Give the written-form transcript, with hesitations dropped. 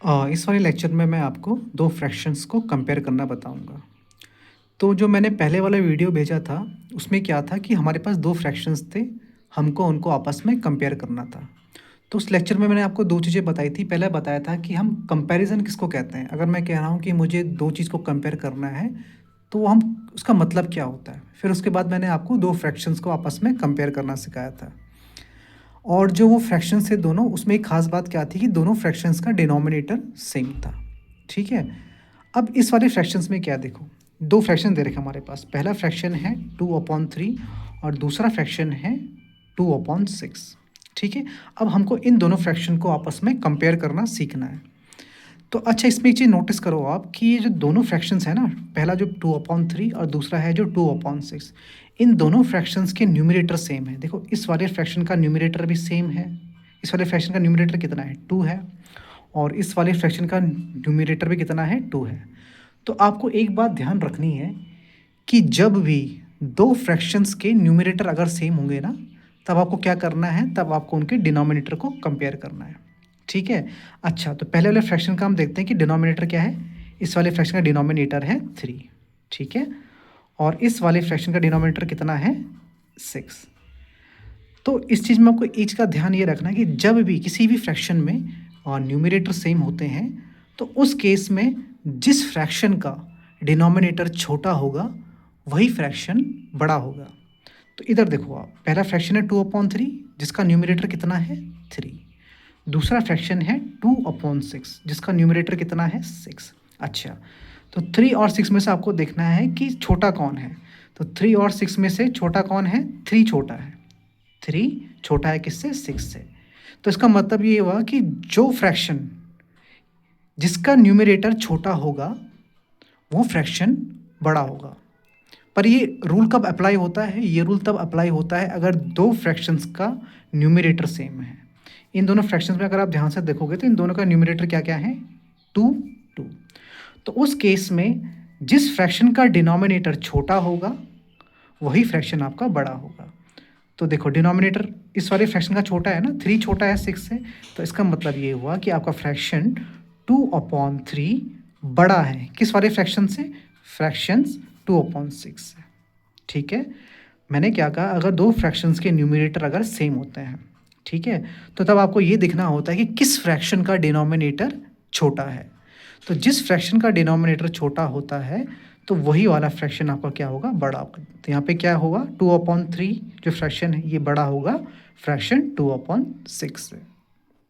इस वाले लेक्चर में मैं आपको दो फ्रैक्शंस को कंपेयर करना बताऊंगा। तो जो मैंने पहले वाला वीडियो भेजा था, उसमें क्या था कि हमारे पास दो फ्रैक्शंस थे, हमको उनको आपस में कंपेयर करना था। तो उस लेक्चर में मैंने आपको दो चीज़ें बताई थी। पहले बताया था कि हम कंपैरिजन किसको कहते हैं। अगर मैं कह रहा हूँ कि मुझे दो चीज़ को कंपेयर करना है, तो हम उसका मतलब क्या होता है। फिर उसके बाद मैंने आपको दो फ्रैक्शंस को आपस में कंपेयर करना सिखाया था। और जो वो फ्रैक्शंस थे दोनों, उसमें एक ख़ास बात क्या थी कि दोनों फ्रैक्शंस का डिनोमिनेटर सेम था। ठीक है। अब इस वाले फ्रैक्शंस में क्या देखो, दो फ्रैक्शन दे रखे हमारे पास। पहला फ्रैक्शन है 2/3 और दूसरा फ्रैक्शन है 2/6। ठीक है। अब हमको इन दोनों फ्रैक्शन को आपस में कंपेयर करना सीखना है। तो अच्छा, इसमें एक चीज़ नोटिस करो आप कि ये जो दोनों फ्रैक्शंस हैं ना, पहला जो 2/3 और दूसरा है जो 2/6, इन दोनों फ्रैक्शंस के न्यूमरेटर सेम है। देखो, इस वाले फ्रैक्शन का न्यूमरेटर भी सेम है। इस वाले फ्रैक्शन का न्यूमरेटर कितना है, 2 है। और इस वाले फ्रैक्शन का न्यूमरेटर भी कितना है, 2 है। तो आपको एक बात ध्यान रखनी है कि जब भी दो फ्रैक्शंस के न्यूमरेटर अगर सेम होंगे ना, तब आपको क्या करना है, तब आपको उनके डिनोमिनेटर को कंपेयर करना है। ठीक है। अच्छा, तो पहले वाले फ्रैक्शन का हम देखते हैं कि डिनोमिनेटर क्या है। इस वाले फ्रैक्शन का डिनोमिनेटर है 3। ठीक है। और इस वाले फ्रैक्शन का डिनोमिनेटर कितना है, 6। तो इस चीज़ में आपको एक चीज़ का ध्यान ये रखना है कि जब भी किसी भी फ्रैक्शन में न्यूमरेटर सेम होते हैं, तो उस केस में जिस फ्रैक्शन का डिनोमिनेटर छोटा होगा, वही फ्रैक्शन बड़ा होगा। तो इधर देखो आप, पहला फ्रैक्शन है 2/3 जिसका न्यूमरेटर कितना है, 3। दूसरा फ्रैक्शन है 2/6 जिसका न्यूमरेटर कितना है, 6। अच्छा, तो 3 और 6 में से आपको देखना है कि छोटा कौन है। तो 3 और 6 में से छोटा कौन है, 3 छोटा है। 3 छोटा है किससे, 6 से। तो इसका मतलब ये हुआ कि जो फ्रैक्शन जिसका न्यूमरेटर छोटा होगा, वो फ्रैक्शन बड़ा होगा। पर ये रूल कब अप्लाई होता है, ये रूल तब अप्लाई होता है अगर दो फ्रैक्शंस का न्यूमरेटर सेम है। इन दोनों फ्रैक्शंस में अगर आप ध्यान से देखोगे तो इन दोनों का न्यूमरेटर क्या क्या है, 2 2। तो उस केस में जिस फ्रैक्शन का डिनोमिनेटर छोटा होगा, वही फ्रैक्शन आपका बड़ा होगा। तो देखो, डिनोमिनेटर इस वाले फ्रैक्शन का छोटा है ना, 3 छोटा है 6 से। तो इसका मतलब ये हुआ कि आपका फ्रैक्शन 2/3 बड़ा है किस वाले फ्रैक्शन से, फ्रैक्शंस 2/6 से। ठीक है। मैंने क्या कहा, अगर दो फ्रैक्शंस के न्यूमरेटर अगर सेम होते हैं, ठीक है, तो तब आपको ये देखना होता है कि किस फ्रैक्शन का डिनोमिनेटर छोटा है। तो जिस फ्रैक्शन का डिनोमिनेटर छोटा होता है, तो वही वाला फ्रैक्शन आपका क्या होगा, बड़ा होगा। तो यहाँ पे क्या होगा, 2/3 जो फ्रैक्शन है ये बड़ा होगा फ्रैक्शन 2/6 से।